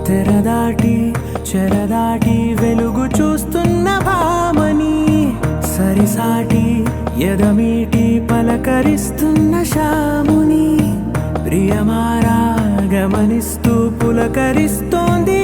తెరదాటి చెరదాటి వెలుగు చూస్తున్న భామని సరిసాటి ఎదమీటి పలకరిస్తున్న శాముని ప్రియమారా గమనిస్తూ పులకరిస్తోంది